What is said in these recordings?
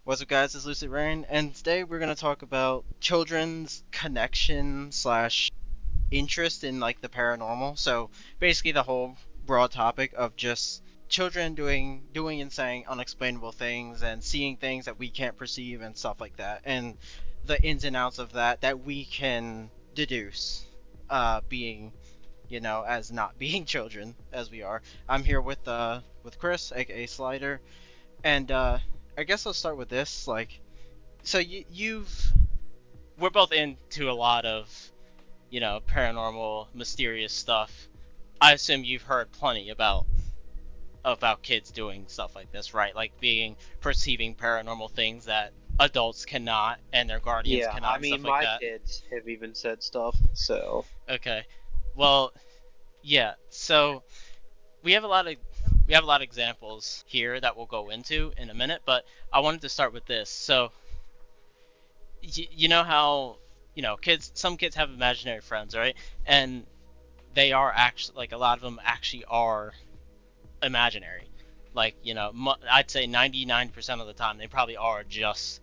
What's up, guys? It's Lucid Rain, and today we're gonna talk about children's connection slash interest in like the paranormal. So basically, the whole broad topic of just children doing and saying unexplainable things and seeing things that we can't perceive and stuff like that, and the ins and outs of that we can deduce, being as not being children as we are. I'm here with Chris, aka Slyder, and I guess I'll start with this. Like, so you've We're both into a lot of, paranormal, mysterious stuff. I assume you've heard plenty about kids doing stuff like this, right? Like perceiving paranormal things that adults cannot and their guardians Yeah, cannot I and stuff mean, like my that. kids have even said stuff, so. Okay. Well, yeah. So we have a lot of examples here that we'll go into in a minute, but I wanted to start with this. So you know how some kids have imaginary friends, right? And they are actually, like, a lot of them actually are imaginary. Like, I'd say 99% of the time they probably are just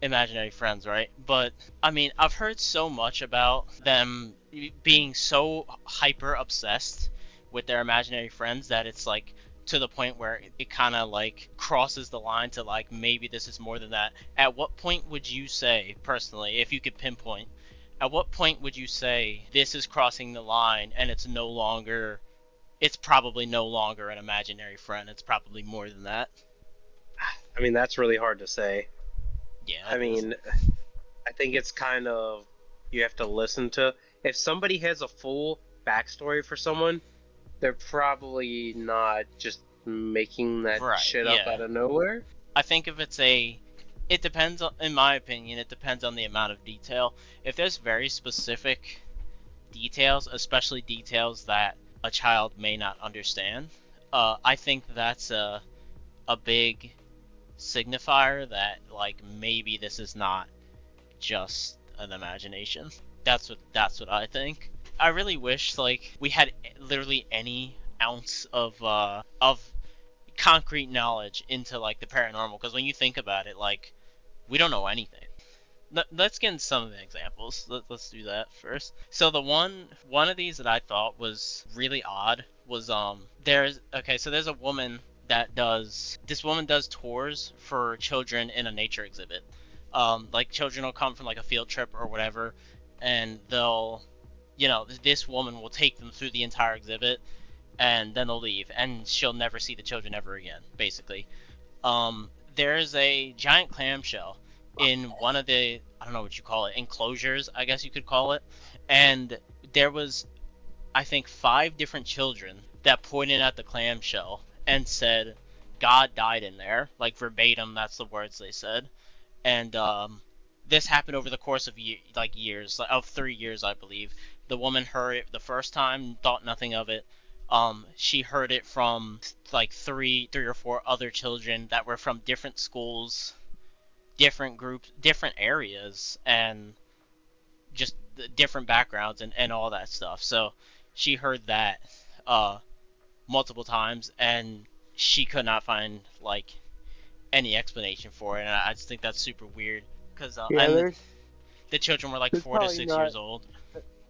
imaginary friends, right? But I mean, I've heard so much about them being so hyper obsessed with their imaginary friends that it's like to the point where it kind of like crosses the line to like maybe this is more than that. At what point would you say, personally, if you could pinpoint, at what point would you say this is crossing the line and it's probably no longer an imaginary friend? It's probably more than that. I mean, that's really hard to say. Yeah, I it is. mean, I think it's kind of. You have to listen to. If somebody has a full backstory for someone, they're probably not just making that Right, shit up yeah. out of nowhere. I think if it depends on, in my opinion, it depends on the amount of detail. If there's very specific details, especially details that a child may not understand, I think that's a big signifier that like maybe this is not just an imagination. That's what I think. I really wish like we had literally any ounce of concrete knowledge into like the paranormal, because when you think about it, like, we don't know anything. Let's get into some of the examples. Let's do that first. So the one of these that I thought was really odd was there's a woman that does this woman does tours for children in a nature exhibit. Like, children will come from like a field trip or whatever, and this woman will take them through the entire exhibit, and then they'll leave, and she'll never see the children ever again, basically. There's a giant clamshell in one of the, I don't know what you call it, enclosures, I guess you could call it, and there was, I think, 5 different children that pointed at the clamshell and said, "God died in there," like verbatim. That's the words they said, and this happened over the course of years, like, of 3 years, I believe. The woman heard it the first time, thought nothing of it. She heard it from like three or four other children that were from different schools, different groups, different areas, and just different backgrounds and all that stuff. So she heard that uh, multiple times, and she could not find like any explanation for it. And I just think that's super weird because Yeah, and there's the children were like there's four to probably six not years old.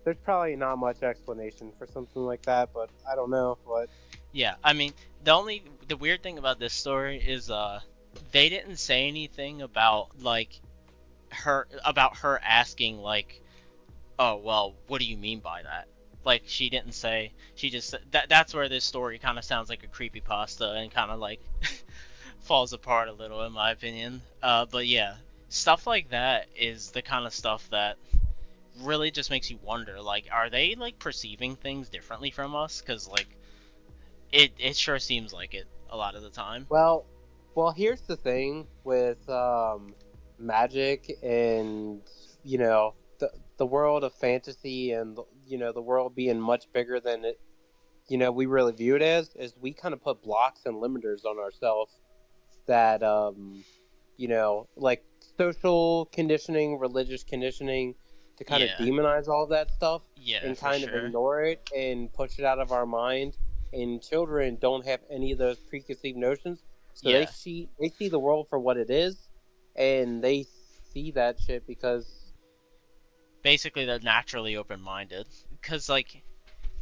there's probably not much explanation for something like that, but I don't know what. Yeah, I mean, the weird thing about this story is they didn't say anything about like her asking like, "Oh, well, what do you mean by that?" Like, she didn't say. She just that's where this story kind of sounds like a creepypasta and kind of like falls apart a little, in my opinion. But yeah, stuff like that is the kind of stuff that really just makes you wonder, like, are they like perceiving things differently from us? Because like it sure seems like it a lot of the time. Well, here's the thing with magic and the world of fantasy and the world being much bigger than it we really view it as is we kind of put blocks and limiters on ourselves that like social conditioning, religious conditioning, to kind of Yeah, demonize all that stuff yeah, and for kind of sure. ignore it and push it out of our mind. And children don't have any of those preconceived notions, so Yeah, they see the world for what it is, and they see that shit because Basically, they're naturally open-minded. Because like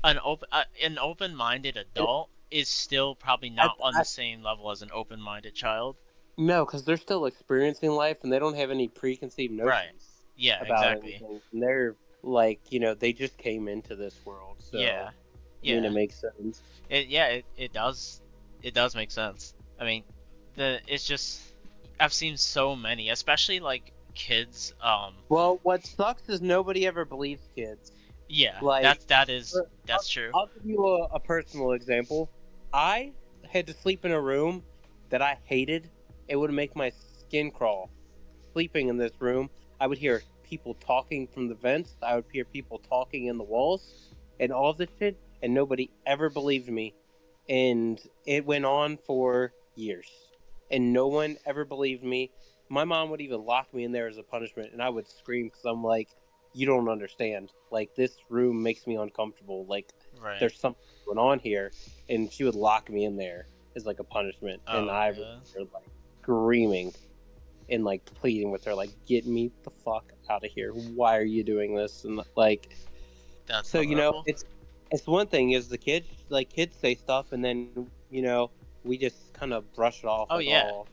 an open-minded adult is still probably I, not on I the same level as an open-minded child. no, because they're still experiencing life and they don't have any preconceived Right. notions Yeah. about Exactly. anything. And they're like, they just came into this world, so Yeah. I mean, it Yeah. makes sense. It does. It does make sense. I mean, it's just I've seen so many, especially like kids. Well, what sucks is nobody ever believes kids. Yeah, Like, I'll, that's true. I'll give you a personal example. I had to sleep in a room that I hated. It would make my skin crawl. Sleeping in this room, I would hear people talking from the vents. I would hear people talking in the walls and all this shit, and nobody ever believed me. And it went on for years, and no one ever believed me. My mom would even lock me in there as a punishment, and I would scream because I'm like, "You don't understand. Like, this room makes me uncomfortable. Like, Right. there's something going on here." And she would lock me in there as like a punishment, and Oh I yeah. remember like screaming and like pleading with her, like, "Get me the fuck out of here! Why are you doing this?" And like, That's so horrible. it's one thing is the kids, like, kids say stuff, and then we just kind of brush it off Oh like, yeah. oh,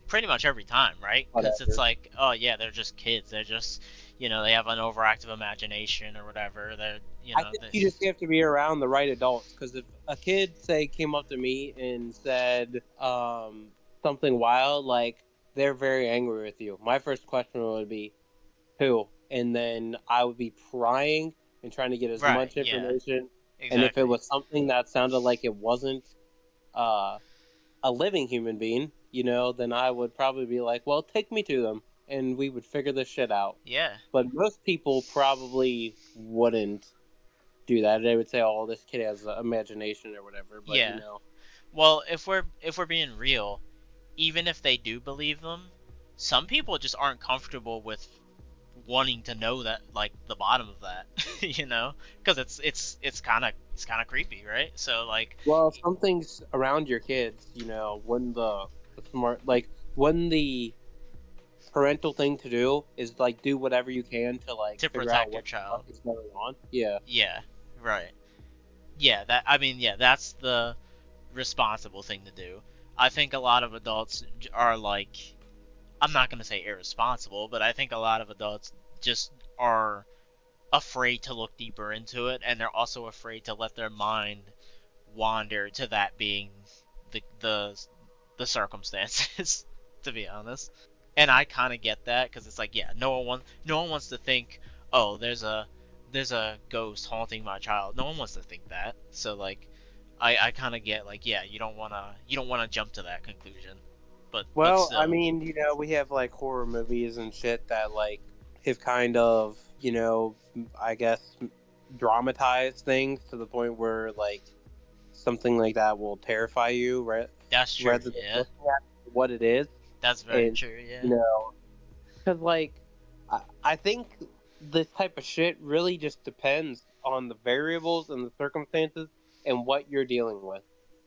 Pretty much every time, right? Because it's whatever. like, oh yeah, they're just kids. They're just, they have an overactive imagination or whatever. They're, I think you just have to be around the right adults, because if a kid say came up to me and said something wild, like, they're very angry with you. My first question would be, who? And then I would be prying and trying to get as right. much Yeah. information. And if it Exactly. was something that sounded like it wasn't uh, a living human being, then I would probably be like, well, take me to them and we would figure this shit out. Yeah. But most people probably wouldn't do that. They would say, oh, this kid has imagination or whatever. But, Yeah. Well, if we're being real, even if they do believe them, some people just aren't comfortable with wanting to know that, like, the bottom of that, because it's kind of creepy, right? So like, well, some things around your kids, when the smart, like, when the parental thing to do is like do whatever you can to like to figure out protect your what the fuck child. is going on. Yeah. Yeah, right. Yeah, that I mean, yeah, that's the responsible thing to do. I think a lot of adults are like, I'm not gonna say irresponsible, but I think a lot of adults just are afraid to look deeper into it, and they're also afraid to let their mind wander to that being the circumstances. To be honest, and I kind of get that because it's like, yeah, no one wants to think, oh, there's a ghost haunting my child. No one wants to think that. So like, I kind of get like, yeah, you don't wanna jump to that conclusion, but Well, I still, mean, we have like horror movies and shit that like have kind of, I guess dramatized things to the point where like something like that will terrify you, right? that's true. Rather than Yeah, looking at what it is, that's very and true. Yeah, you know, because like I think this type of shit really just depends on the variables and the circumstances and what you're dealing with.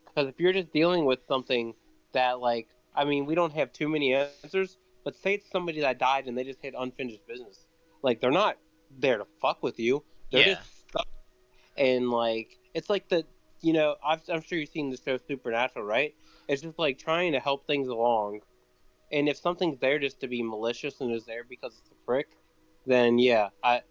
Because if you're just dealing with something that, like, I mean, we don't have too many answers, but say it's somebody that died and they just had unfinished business. Like, they're not there to fuck with you. They're yeah, just stuck. And, like, it's like I'm sure you've seen the show Supernatural, right? It's just like trying to help things along. And if something's there just to be malicious and is there because it's a prick, then yeah, I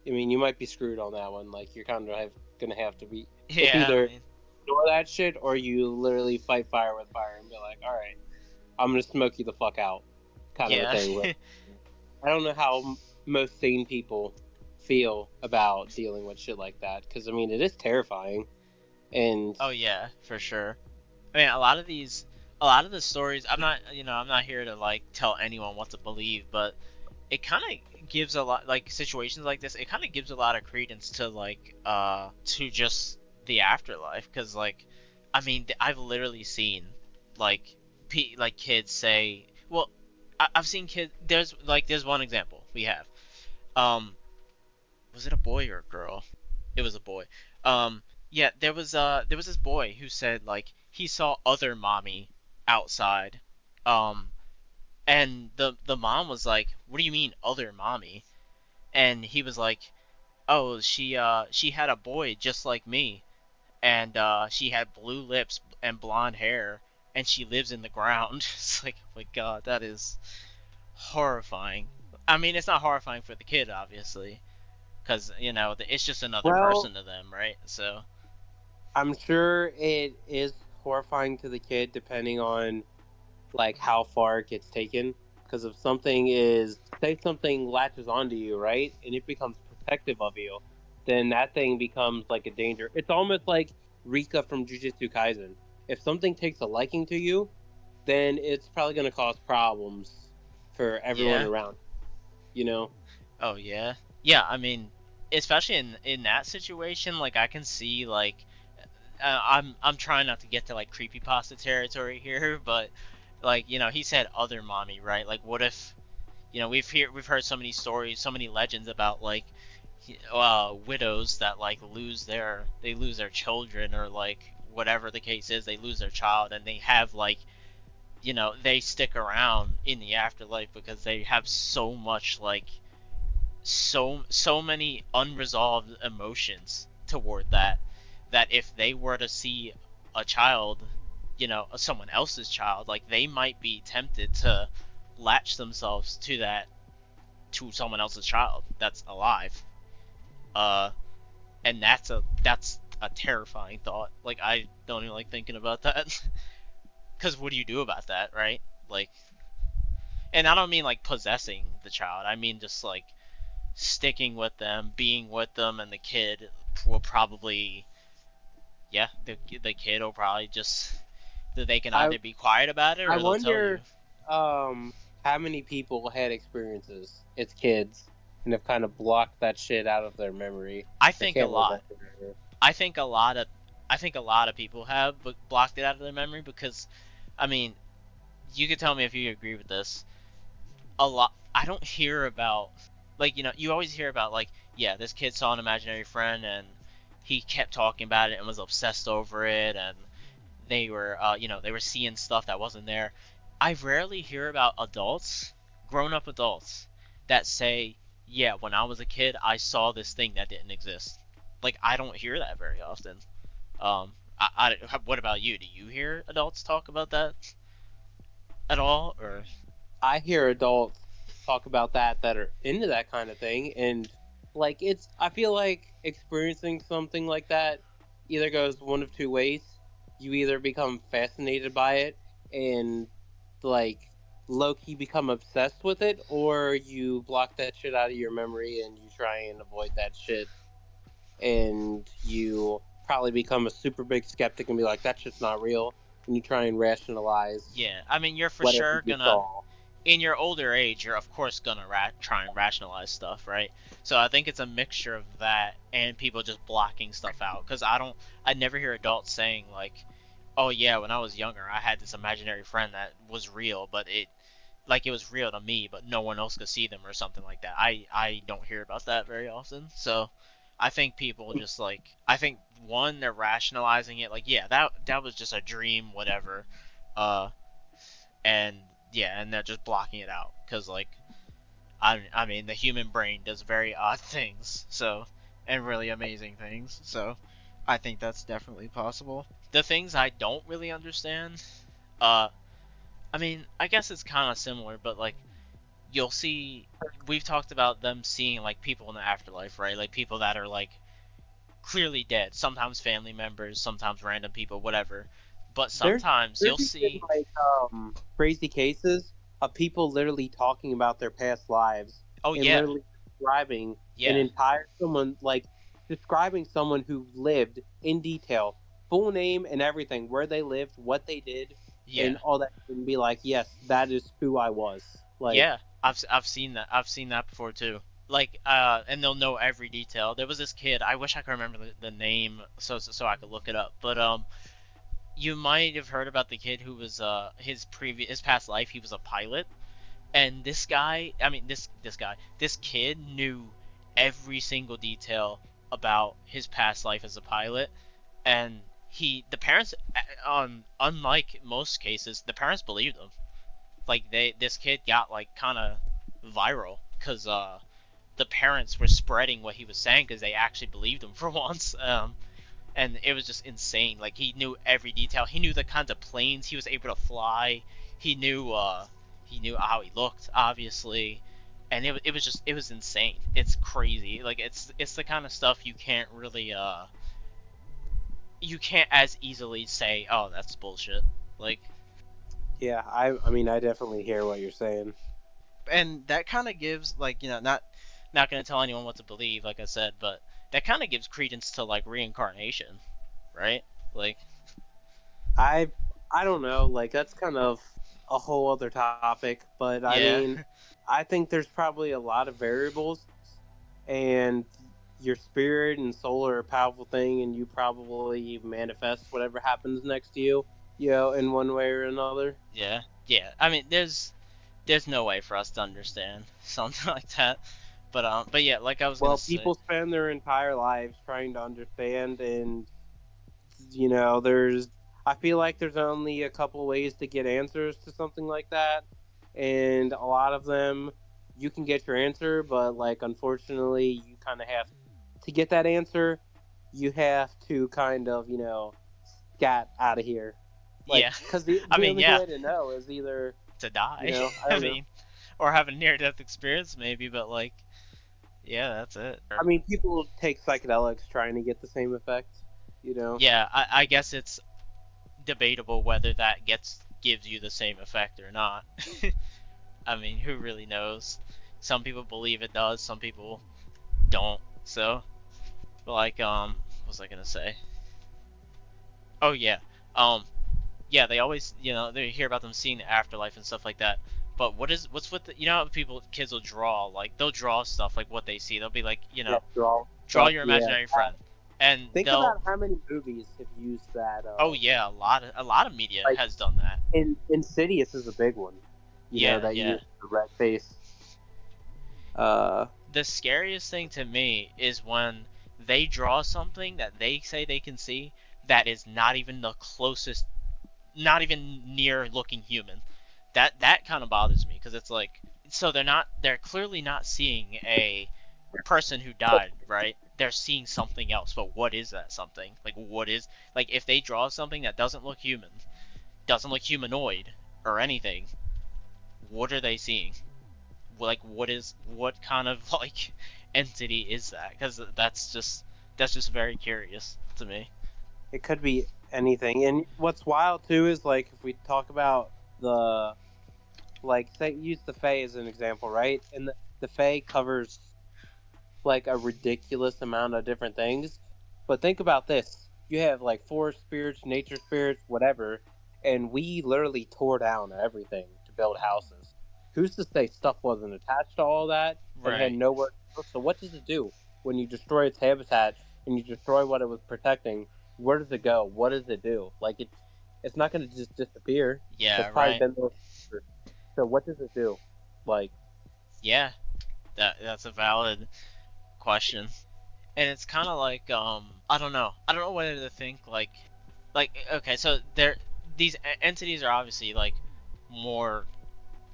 mean, you might be screwed on that one. Like, you're kind of gonna have to be. It's yeah. I either mean, ignore that shit or you literally fight fire with fire and be like, all right, I'm gonna smoke you the fuck out, kind of a yeah. thing. But I don't know how most sane people feel about dealing with shit like that, because I mean, it is terrifying. And Oh yeah, for sure. I mean, a lot of the stories. I'm not here to like tell anyone what to believe, but it kind of gives a lot, like situations like this. It kind of gives a lot of credence to like to just the afterlife, because like, I mean, I've literally seen like like kids say, well, I've seen kids. There's one example we have. Um, was it a boy or a girl? It was a boy. Yeah, there was this boy who said like he saw other mommy outside, um, And the mom was like, "What do you mean other mommy?" And he was like, "Oh, she had a boy just like me, and she had blue lips and blonde hair, and she lives in the ground." It's like, oh my god, that is horrifying. I mean, it's not horrifying for the kid, obviously, because it's just another Well, person to them, right? So I'm sure it is horrifying to the kid depending on like how far it gets taken. Because if something is, say something latches onto you, right, and it becomes protective of you, then that thing becomes like a danger. It's almost like Rika from Jujutsu Kaisen. If something takes a liking to you, then it's probably going to cause problems for everyone yeah. around. You know, Oh yeah. Yeah, I mean, especially in that situation, like I can see like I'm trying not to get to like creepypasta territory here, but like he said other mommy, right? Like what if we've heard so many stories, so many legends about like widows that like lose their children, or like whatever the case is, they lose their child, and they have like they stick around in the afterlife because they have so much like so many unresolved emotions toward that if they were to see a child, someone else's child, like they might be tempted to latch themselves to that, to someone else's child that's alive. uh and that's a terrifying thought. Like I don't even like thinking about that. Because what do you do about that, right? Like, and I don't mean like possessing the child, I mean just like sticking with them, being with them, and the kid will probably, yeah, the kid will probably just, that they can I either be quiet about it I or they'll tell you. wonder how many people had experiences as kids and have kind of blocked that shit out of their memory. I They think a can't lot. remember. I think a lot of I think a lot of people have blocked it out of their memory because, I mean, you could tell me if you agree with this. A lot. I don't hear about, like, you always hear about like, yeah, this kid saw an imaginary friend and he kept talking about it and was obsessed over it, and they were seeing stuff that wasn't there. I rarely hear about adults, grown-up adults, that say, yeah, when I was a kid I saw this thing that didn't exist. Like I don't hear that very often. What about you? Do you hear adults talk about that at all, or? I hear adults talk about that are into that kind of thing, and like it's. I feel like experiencing something like that either goes one of two ways. You either become fascinated by it and like low key become obsessed with it, or you block that shit out of your memory and you try and avoid that shit, and you probably become a super big skeptic and be like, "That's just not real," and you try and rationalize Yeah, I mean, you're for whatever sure you gonna, saw. in your older age, you're of course gonna try and rationalize stuff, right? So I think it's a mixture of that and people just blocking stuff out. Because I never hear adults saying like, "Oh yeah, when I was younger, I had this imaginary friend that was real, but it was real to me, but no one else could see them," or something like that. I don't hear about that very often. So I think people just like, I think one, they're rationalizing it like, yeah, that was just a dream, whatever. Uh, and yeah, and they're just blocking it out because like I mean the human brain does very odd things, so, and really amazing things. So I think that's definitely possible. The things I don't really understand, uh, I mean, I guess it's kind of similar, but like you'll see, we've talked about them seeing like people in the afterlife, right? Like people that are like clearly dead. Sometimes family members, sometimes random people, whatever. But There's sometimes you'll there's even see, like crazy cases of people literally talking about their past lives oh and yeah, literally describing an yeah, entire someone like describing someone who lived in detail, full name and everything, where they lived, what they did, and yeah. all that, and be like, yes, that is who I was. Like, Yeah, I've seen that. I've seen that before too. Like, and they'll know every detail. There was this kid. I wish I could remember the name so I could look it up. But you might have heard about the kid who was his past life. He was a pilot, and this guy. I mean, this kid knew every single detail about his past life as a pilot, and the parents, unlike most cases, the parents believed him. like this kid got like kind of viral because the parents were spreading what he was saying because they actually believed him for once. And it was just insane. Like he knew every detail. He knew the kinds of planes he was able to fly. He knew how he looked, obviously, and it was insane. It's crazy. Like it's the kind of stuff you can't as easily say, oh, that's bullshit. Like Yeah, I mean, I definitely hear what you're saying. And that kind of gives, like, not gonna tell anyone what to believe, like I said, but that kind of gives credence to like reincarnation, right? Like I I don't know, like that's kind of a whole other topic, but I yeah, mean, I think there's probably a lot of variables, and your spirit and soul are a powerful thing, and you probably manifest whatever happens next to you, in one way or another. yeah. I mean, there's no way for us to understand something like that. But yeah, like I was gonna Well, say, people spend their entire lives trying to understand, and there's I feel like there's only a couple ways to get answers to something like that, and a lot of them you can get your answer, but like unfortunately you kind of have to get that answer. You have to kind of scat out of here, like yeah. because the I the mean, only yeah, way to know is either to die. I I don't know. mean, or have a near-death experience maybe, but like, yeah, that's it. I mean, people take psychedelics trying to get the same effect. Yeah, I guess it's debatable whether that gives you the same effect or not. I mean, who really knows? Some people believe it does, some people don't. So, but like, what was I gonna say? Oh yeah, um, yeah, they always, they hear about them seeing the afterlife and stuff like that. But what's with the, how kids will draw, like they'll draw stuff like what they see. They'll be like, Yeah, draw draw stuff. your Yeah. imaginary friend, and Think they'll, about how many movies have used that. oh yeah, a lot of media Like has done that. Insidious is a big one. Yeah, That yeah. use the red face. Uh, The scariest thing to me is when they draw something that they say they can see that is not even the closest, not even near looking human. That kind of bothers me because it's like, so they're clearly not seeing a person who died, right? They're seeing something else, but what is that something? Like what is, like, if they draw something that doesn't look human, doesn't look humanoid or anything, what are they seeing? Like what kind of like entity is that? Because that's just very curious to me. it could be anything. And what's wild too is like if we talk about the like say use the Fae as an example, right? And the Fae covers like a ridiculous amount of different things. But think about this: you have like forest spirits, nature spirits, whatever, and we literally tore down everything to build houses. Who's to say stuff wasn't attached to all that and had Right. nowhere to go? So what does it do when you destroy its habitat and you destroy what it was protecting? Where does it go? What does it do? Like it's not going to just disappear. Yeah. It's probably Right. been there. So what does it do? Like Yeah. That's a valid question, and it's kind of like I don't know. I don't know whether to think like okay, so these entities are obviously like more,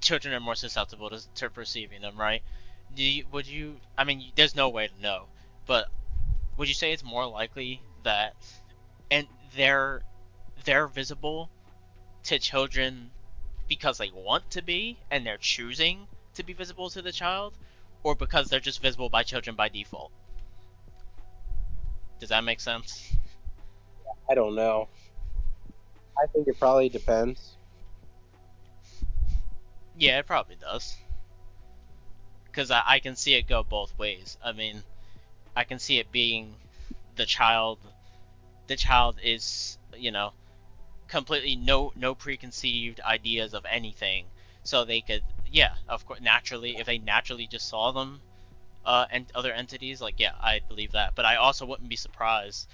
children are more susceptible to perceiving them, right? Would you? I mean, there's no way to know, but would you say it's more likely that and they're visible to children because they want to be and they're choosing to be visible to the child, or because they're just visible by children by default? Does that make sense? I don't know. I think it probably depends. Yeah, it probably does. Because I can see it go both ways. I mean, I can see it being the child. The child is, completely no preconceived ideas of anything, so they could, yeah, of course, naturally, if they naturally just saw them, and other entities, like, yeah, I believe that. But I also wouldn't be surprised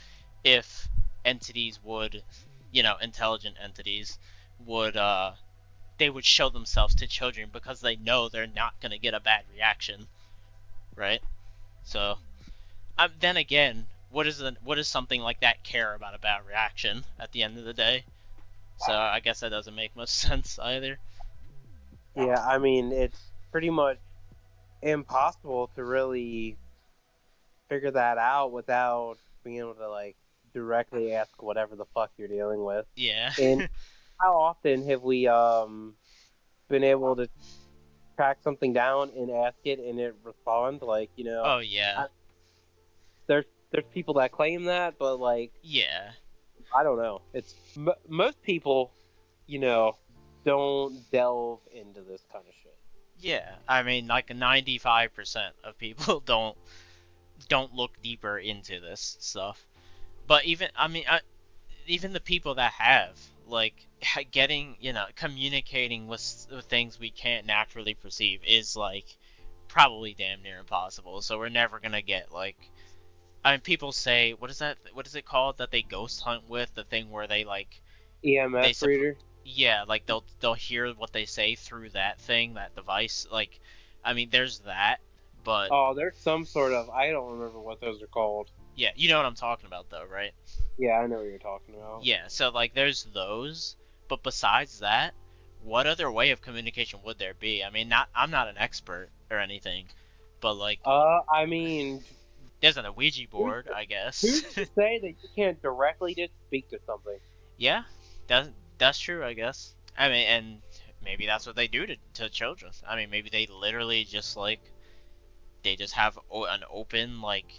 if entities would, intelligent entities would, they would show themselves to children because they know they're not gonna get a bad reaction, right? So, then again, what does something like that care about a bad reaction at the end of the day? So I guess that doesn't make much sense either. Yeah, I mean, it's pretty much impossible to really figure that out without being able to like directly ask whatever the fuck you're dealing with. Yeah. And how often have we been able to track something down and ask it and it respond? Like, Oh yeah. I, there's people that claim that, but like Yeah. I don't know. It's most people, you know, don't delve into this kind of shit. Yeah. I mean, like 95% of people don't look deeper into this stuff. But even I mean, even the people that have, like, getting, communicating with things we can't naturally perceive is like probably damn near impossible. So we're never gonna get like, I mean, people say, what is that? What is it called that they ghost hunt with? The thing where they like they EMF reader. yeah, like they'll hear what they say through that thing, that device. Like, I mean, there's that, but Oh, there's some sort of I don't remember what those are called. yeah, you know what I'm talking about though, right? Yeah, I know what you're talking about. Yeah, so like there's those, but besides that, what other way of communication would there be? I mean, not I'm not an expert or anything, but like I mean, there's a Ouija who's board, I guess. who's to say that you can't directly just speak to something? Yeah, that's true, I guess. I mean, and maybe that's what they do to children. I mean, maybe they literally just like they just have an open like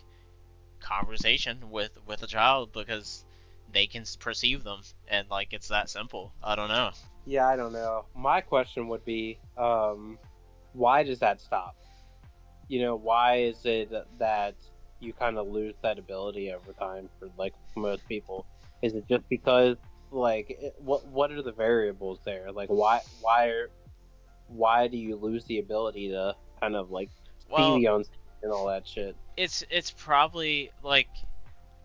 conversation with a child because they can perceive them, and like it's that simple. I don't know. Yeah, I don't know. My question would be, why does that stop? Why is it that you kind of lose that ability over time for like most people? Is it just because like what are the variables there? Like why do you lose the ability to kind of like see Well, the unseen and all that shit? it's probably like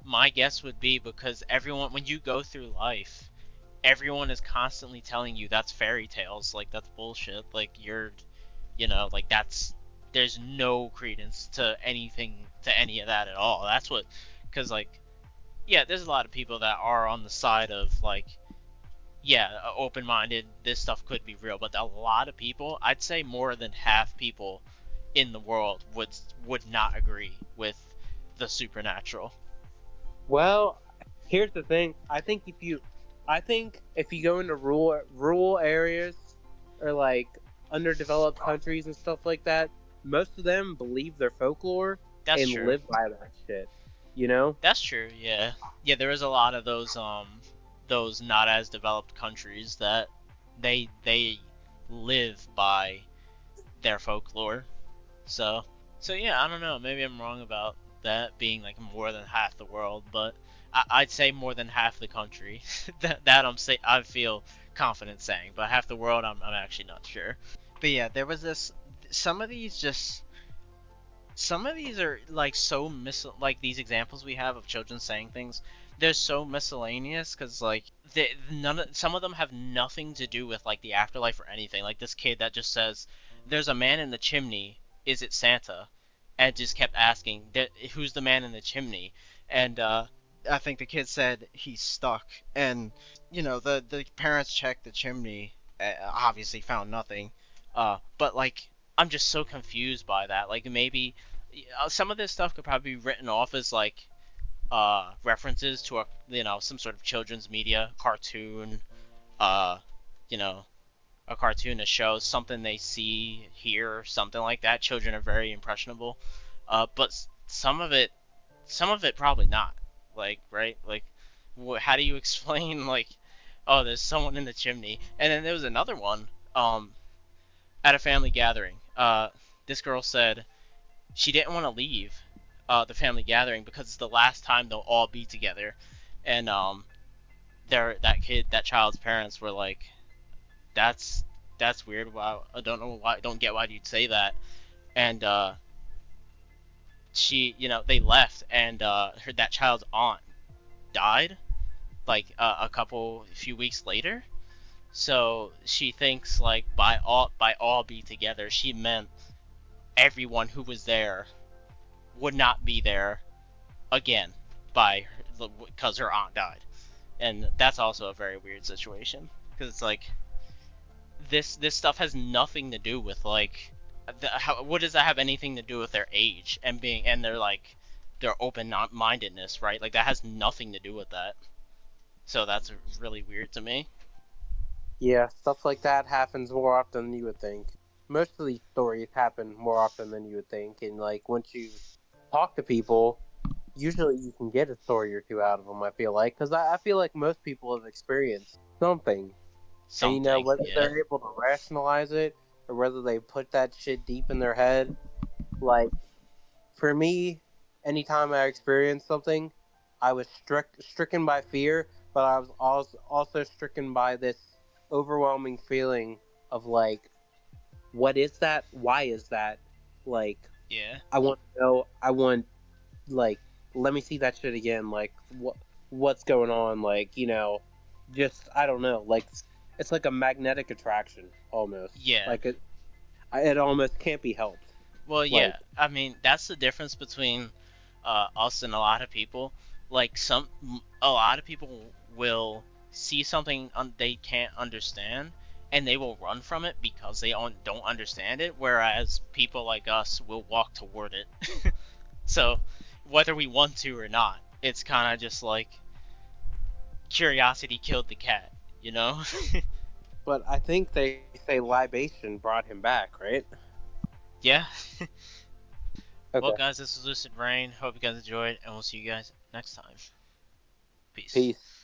my guess would be because everyone when you go through life, everyone is constantly telling you that's fairy tales, like that's bullshit, like like that's there's no credence to anything to any of that at all. That's what cuz like yeah, there's a lot of people that are on the side of like yeah, open-minded, this stuff could be real, but a lot of people, I'd say more than half people in the world would not agree with the supernatural. Well, here's the thing. I think if you go into rural areas or like underdeveloped countries and stuff like that, most of them believe their folklore That's and true. live by that shit. You know? That's true. Yeah. Yeah, there is a lot of those not as developed countries that they live by their folklore. So so yeah, I don't know. Maybe I'm wrong about that being like more than half the world, but I'd say more than half the country. That I feel confident saying, but half the world I'm actually not sure. But yeah, there was this. Some of these just. Some of these are like so like these examples we have of children saying things. They're so miscellaneous because like some of them have nothing to do with like the afterlife or anything. Like this kid that just says, "There's a man in the chimney. Is it Santa?" And just kept asking, "Who's the man in the chimney?" And I think the kid said he's stuck, and the parents checked the chimney, obviously found nothing, but like I'm just so confused by that. Like maybe some of this stuff could probably be written off as like references to a some sort of children's media cartoon, uh you know a cartoon that shows something they see, hear, or something like that. Children are very impressionable, but some of it probably not. Like right, like how do you explain like, oh, there's someone in the chimney, and then there was another one at a family gathering. This girl said she didn't want to leave the family gathering because it's the last time they'll all be together, and that child's parents were like, that's weird. Wow, I don't know why. I don't get why you'd say that. And she, they left, and that child's aunt died like a few weeks later. So she thinks like by all be together, she meant everyone who was there would not be there again because her aunt died, and that's also a very weird situation because it's like this stuff has nothing to do with like what does that have anything to do with their age and being and their open mindedness, right? Like that has nothing to do with that. So that's really weird to me. Yeah, stuff like that happens more often than you would think. Most of these stories happen more often than you would think, and like once you talk to people, usually you can get a story or two out of them. I feel like because I feel like most people have experienced something, and Something, whether yeah. they're able to rationalize it or whether they put that shit deep in their head. Like for me, anytime I experienced something, I was stricken by fear, but I was also stricken by this overwhelming feeling of like, what is that? Why is that? Like, Yeah. I want to know. I want like, let me see that shit again. Like, what's going on? Like, just I don't know. Like, it's like a magnetic attraction almost. Yeah. Like it almost can't be helped. Well, Like, yeah. I mean, that's the difference between us and a lot of people. Like a lot of people will see something they can't understand, and they will run from it because they don't understand it. Whereas people like us will walk toward it. So, whether we want to or not, it's kind of just like curiosity killed the cat, you know? but I think they say libation brought him back, right? Yeah. Well, Okay. guys, this is Lucid Rain. Hope you guys enjoyed, and we'll see you guys next time. Peace. Peace.